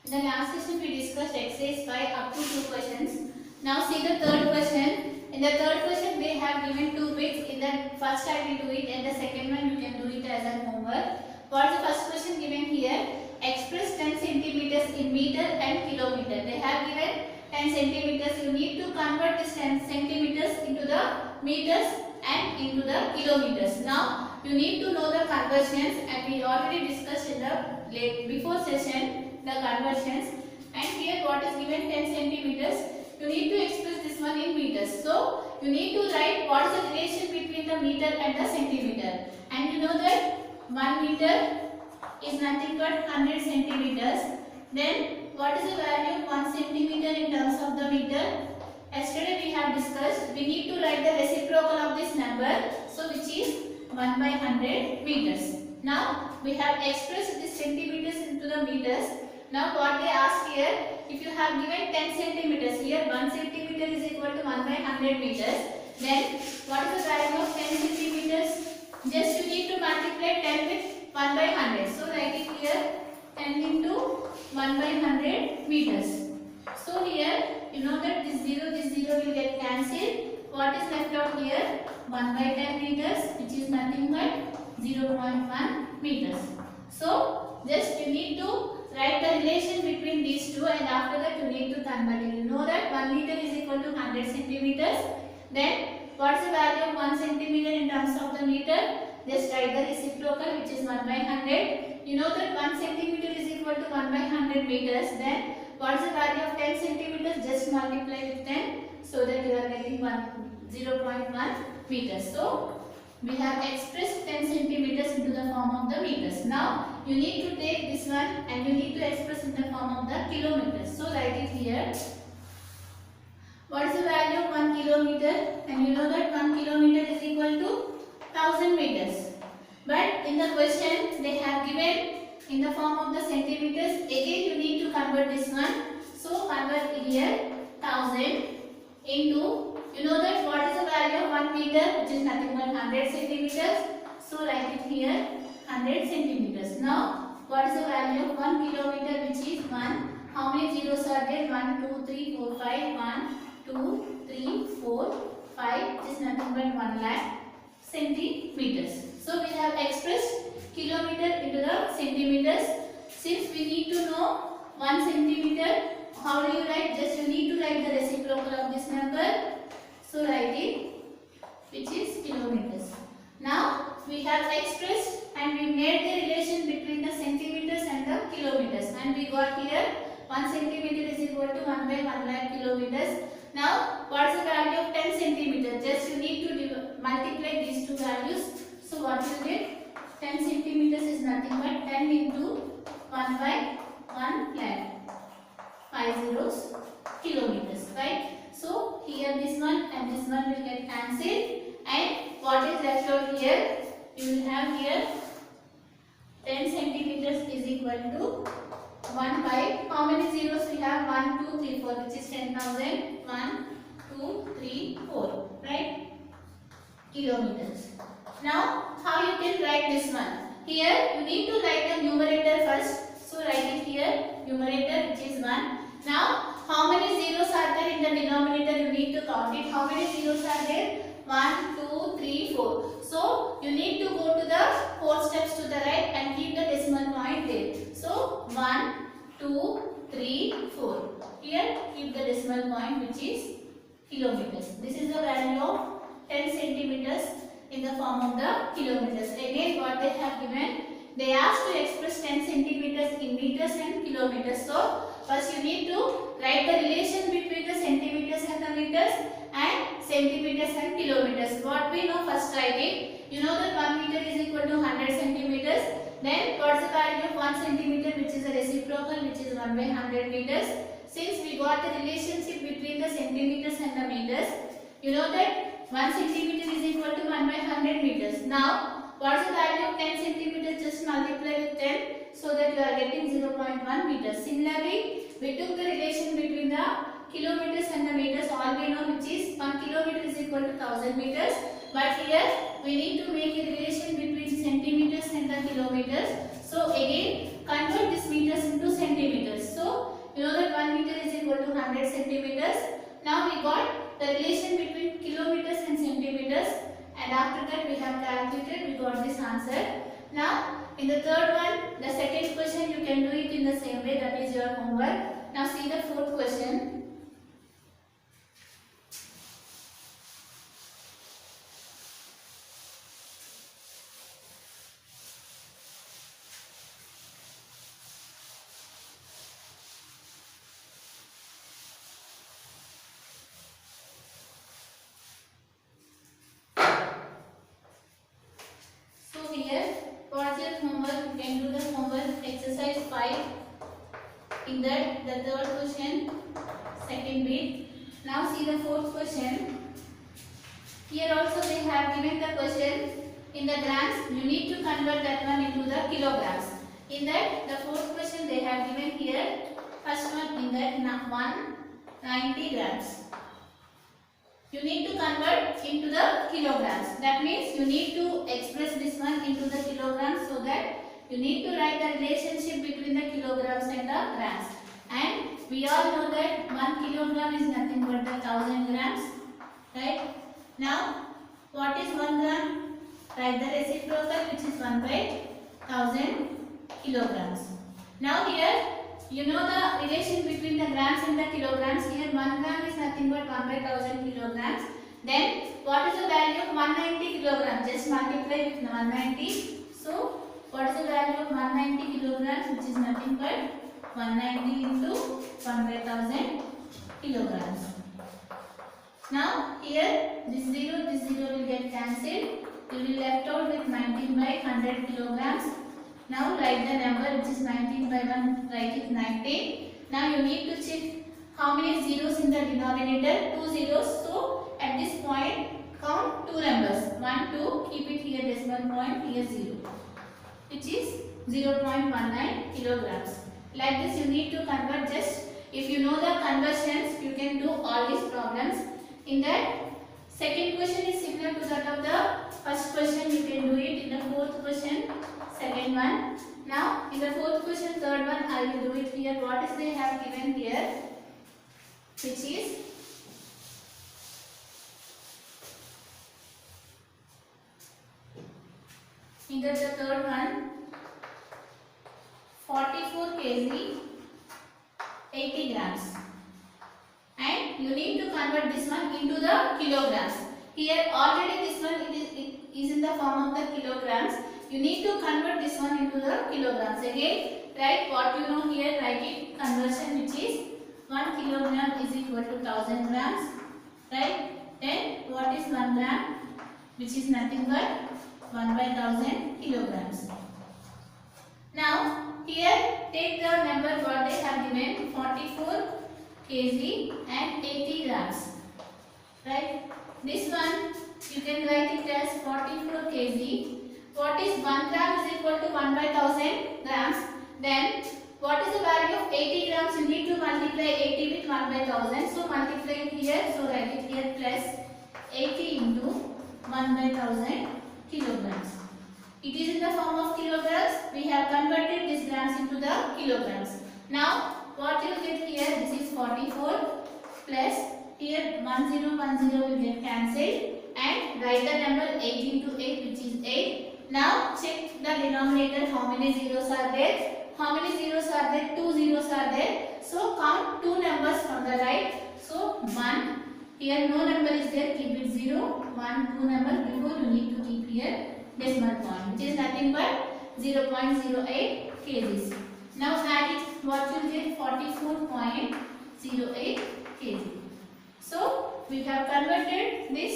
In the last session we discussed exercise 5 up to 2 questions. Now see the third question. In the third question they have given 2 bits. In the first time we do it and the second one you can do it as a homework. What is the first question given here? Express 10 centimeters in meter and kilometer. They have given 10 centimeters. You need to convert this 10 centimeters into the meters and into the kilometers. Now you need to know the conversions, and we already discussed in the before session the conversions. And here what is given 10 centimeters. You need to express this one in meters. So you need to write what is the relation between the meter and the centimeter. And you know that 1 meter is nothing but 100 centimeters. Then what is the value of 1 centimeter in terms of the meter? Yesterday we have discussed we need to write the reciprocal of this number, so which is 1 by 100 meters. Now we have expressed this centimeters into the meters. Now what they ask here, if you have given 10 centimeters, here 1 centimeter is equal to 1 by 100 meters. Then what is the value of 10 centimeters? Just you need to multiply 10 with 1 by 100. So write it here 10 into 1 by 100 meters. So here you know that this 0 will get cancelled. What is left out here? 1 by 10 meters, which is nothing but 0.1 meters. So just you need to write the relation between these two, and after that you need to convert it. You know that 1 meter is equal to 100 centimeters. Then what is the value of 1 centimeter in terms of the meter? Just write the reciprocal, which is 1 by 100. You know that 1 centimeter is equal to 1 by 100 meters. Then what is the value of 10 centimeters? Just multiply with 10, so that you are getting 0.1 meters. So we have expressed 10 centimeters into the form of the meters. Now you need to take this one and you need to express in the form of the kilometers. So write it here. What is the value of 1 kilometer? And you know that 1 kilometer is equal to 1000 meters. But in the question they have given in the form of the centimeters. Again you need to convert this one. So convert here 1000 into, you know that what is the value of 1 meter, which is nothing but 100 centimeters. So write it here 100 centimeters. Now what is the value of 1 kilometer, which is 1. How many zeros are there? 1, 2, 3, 4, 5. 1, 2, 3, 4, 5. It is nothing but 1 lakh centimeters. So we have expressed kilometer into the centimeters. Since we need to know 1 centimeter, how do you write? Just you need to write the reciprocal of this number. So write it, which is kilometers. Now we have expressed and we made the relation between the centimeters and the kilometers, and we got here 1 centimeter is equal to 1 by 1 lakh kilometers. Now what is the value of 10 centimeters? Just you need to multiply these two values. So what you get? 10 centimeters is nothing but 10 into 1 by 1 lakh. 5 zeros kilometers, right? So here this one and this one will get cancelled, and what is left out here? You will have here 10 centimeters is equal to 1 by, how many zeros we have? 1, 2, 3, 4, which is 10,000. 1, 2, 3, 4, right? Kilometers. Now how you can write this one? Here you need to write the numerator first. So write it here, numerator, which is 1. Now how many zeros are there in the denominator? You need to count it. How many zeros are there? 1, 2, 3, 4. So you need to go to the 4 steps to the right and keep the decimal point there. So 1, 2, 3, 4. Here keep the decimal point, which is kilometers. This is the value of 10 centimeters in the form of the kilometers. Again what they have given, they asked to express 10 centimeters in meters and kilometers. So first you need to write the relation between the centimeters and the meters and centimeters and kilometers. What we know, first write it. You know that 1 meter is equal to 100 centimeters. Then what is the value of 1 centimeter, which is a reciprocal, which is 1 by 100 meters. Since we got the relationship between the centimeters and the meters, you know that 1 centimeter is equal to 1 by 100 meters. Now what is the value of 10 centimeters? Just multiply with 10, so that you are getting 0.1 meters. Similarly, we took the relation between the kilometers and the meters. All we know, which is 1 kilometer is equal to 1000 meters. But here we need to make a relation between centimeters and the kilometers. So again convert this meters into centimeters. So 100 centimeters. Now we got the relation between kilometers and centimeters, and after that we have calculated, we got this answer. Now in the third one, the second question you can do it in the same way, that is your homework. Now see the fourth question. In that, the third question, second bit. Now see the fourth question. Here also they have given the question in the grams. You need to convert that one into the kilograms. In that, the fourth question they have given here. First one in that 190 grams. You need to convert into the kilograms. That means you need to express this one into the kilograms, so that you need to write the relationship between the kilograms and the grams. And we all know that 1 kilogram is nothing but the 1000 grams. Right? Now, what is 1 gram? Write the reciprocal, which is 1 by 1000 kilograms. Now here, you know the relation between the grams and the kilograms. Here 1 gram is nothing but 1 by 1000 kilograms. Then, what is the value of 190 kilograms? Just multiply with 190. So, what is the value of 190 kilograms, which is nothing but 190 into 1 by 1000 kilograms. Now here this 0 will get cancelled. You will left out with 19 by 100 kilograms. Now write the number, which is 19 by 1, write it 19. Now you need to check how many zeros in the denominator, 2 zeros. So at this point count 2 numbers, 1, 2, keep it here decimal point, here 0. Which is 0.19 kilograms. Like this you need to convert. Just if you know the conversions, you can do all these problems. In that, second question is similar to that of the first question. You can do it in the fourth question, second one. Now in the fourth question, third one, I will do it here. What is they have given here, which is in the third one, 44 kg, 80 grams. And you need to convert this one into the kilograms. Here already this one it is in the form of the kilograms. You need to convert this one into the kilograms. Again, write what you know here, write it conversion, which is 1 kilogram is equal to 1000 grams. Right? Then what is 1 gram, which is nothing but 1 by 1000 kilograms. Now here take the number what they have given, 44 kg and 80 grams. Right? This one you can write it as 44 kg. What is 1 gram is equal to 1 by 1000 grams. Then what is the value of 80 grams? You need to multiply 80 with 1 by 1000. So multiply it here. So write it here plus 80 into 1 by 1000 kilograms. It is in the form of kilograms. We have converted these grams into the kilograms. Now what you get here, this is 44 plus here 1010 will get cancelled, and write the number 8 into 8, which is 8. Now check the denominator, how many zeros are there? How many zeros are there? 2 zeros are there. So count 2 numbers from the right. So 1, here no number is there, keep it 0. 1, 2 number, before you need to keep here decimal point, which is nothing but 0.08 kgs. Now add it, what you get, 44.08 kg. So we have converted this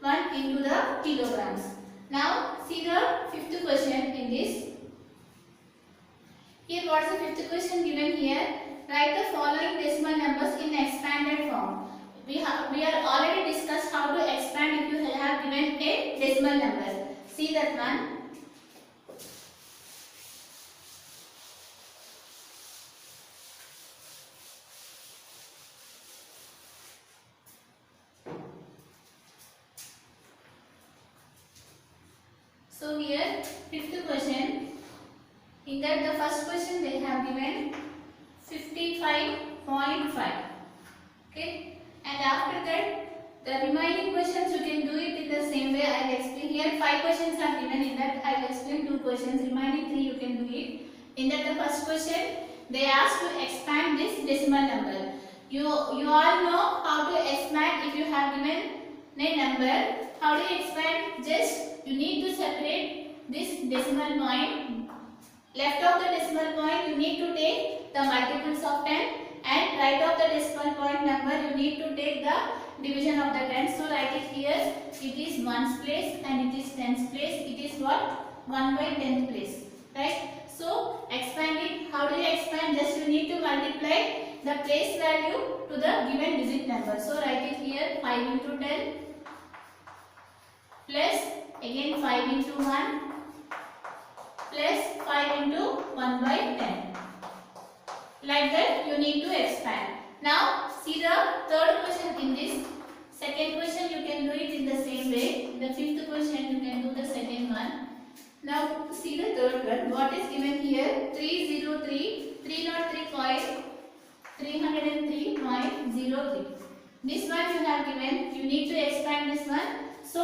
one into the kilograms. Now see the fifth question in this. Here what is the fifth question given here? Write the following decimal numbers in expanded form. We are already discussed how to expand if you have given a decimal number. See that one. So here fifth question. In that the first question they have given 55.5. Okay, and after that the remaining questions you can do it in the same way. I will explain here. 5 questions are given. In that I will explain 2 questions. Remaining 3 you can do it. In that the first question they ask to expand this decimal number. You all know how to expand. If you have given a number, how do you expand? Just you need to separate this decimal point. Left of the decimal point you need to take the multiples of 10, and right of the decimal point number you need to take the division of the 10. So write it here. It is ones place and it is tens place. It is what? 1 by 10th place. Right? So expand it. How do you expand? Just you need to multiply the place value to the given digit number. So write it here. 5 into 10 plus again 5 into 1 plus 5 into 1 by 10. Like that you need to expand. Now see the third question in this. Second question you can do it in the same way. The fifth question you can do the second one. Now see the third one. What is given here? 303, 303.03. This one you have given. You need to expand this one. So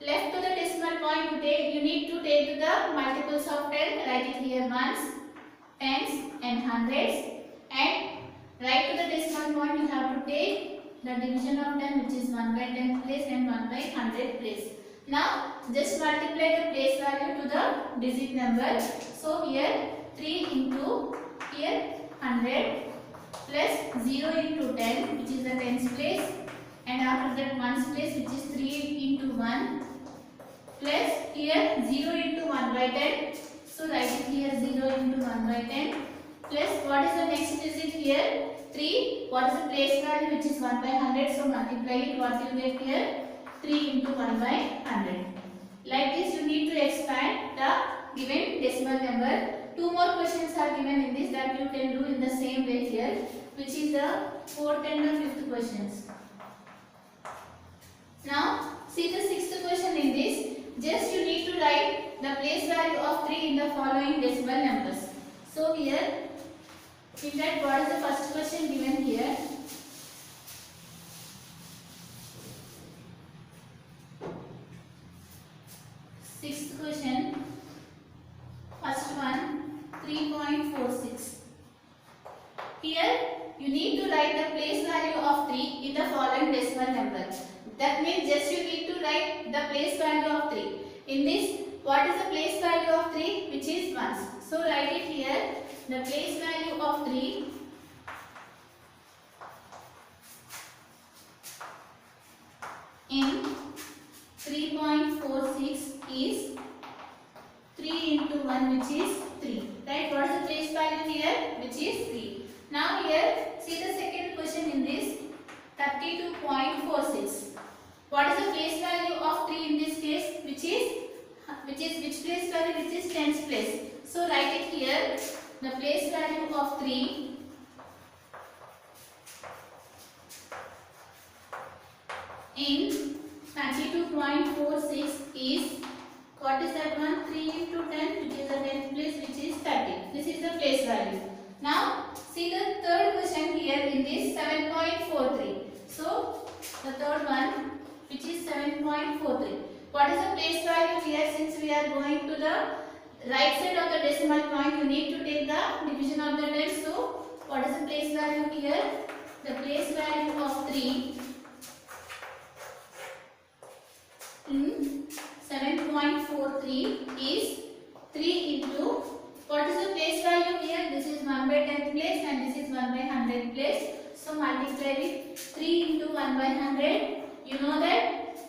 left to the decimal point you need to take the multiples of 10. Write it here ones, tens and hundreds, and right to the decimal point you have to take the division of 10, which is 1 by 10th place and 1 by 100th place. Now just multiply the place value to the digit number. So here 3 into here 100 plus 0 into 10, which is the tens place, and after that ones place, which is 3 into 1, plus here 0 into 1 by 10. So write it here 0 into 1 by 10 plus what is the next digit here? 3. What is the place value, which is 1 by 100? So multiply it. What you get here? 3 into 1 by 100. Like this you need to expand the given decimal number. 2 more questions are given in this that you can do in the same way here, which is the fourth and the fifth questions. Now see the sixth question in this. Just you need to write the place value of 3 in the following decimal numbers. So here in that, what is the first question given here? Sixth question. First one, 3.46. Here you need to write the place value of 3 in the following decimal number. That means just you need to write the place value of 3. In this, what is the place value of 3? Which is ones. So write it here. The place value of 3 in 3.46 is 3 into 1, which is 3. Right? What is the place value here? Which is 3. Now here, see the second question in this, 32.46. What is the place value of 3 in this case? Which place value? Which is tens place. So write it here. The place value of 3 in 32.46 is, what is that one? 3 into 10, which is the 10th place, which is 30. This is the place value. Now see the third question here in this, 7.43. So the third one, which is 7.43. What is the place value here? Since we are going to the right side of the decimal point, you need to take the division of the 10. So what is the place value here? The place value of 3 in 7.43 is 3 into, what is the place value here? This is 1 by 10th place and this is 1 by 100th place. So multiply with 3 into 1 by 100. You know that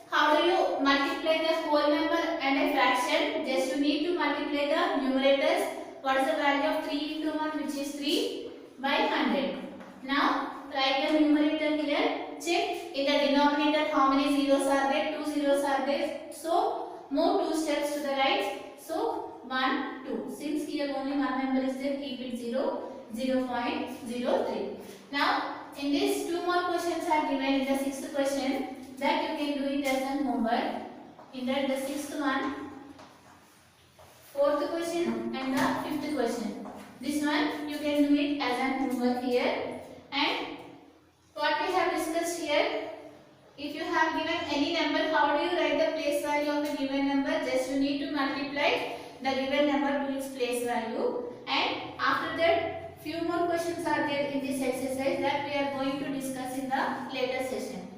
how do you multiply the whole number and a fraction? Just you need to multiply the numerators. What is the value of 3 into 1, which is 3 by 100. Now write the numerator here. Check in the denominator how many zeros are there. 2 zeros are there. So move 2 steps to the right. So 1, 2. Since here only one number is there, keep it 0, 0.03. Now in this 2 more questions are given in the sixth question, that you can do it as an homework. In that the sixth one, fourth question and the fifth question. This one you can do it as an homework here. And multiply the given number to its place value, and after that few more questions are there in this exercise that we are going to discuss in the later session.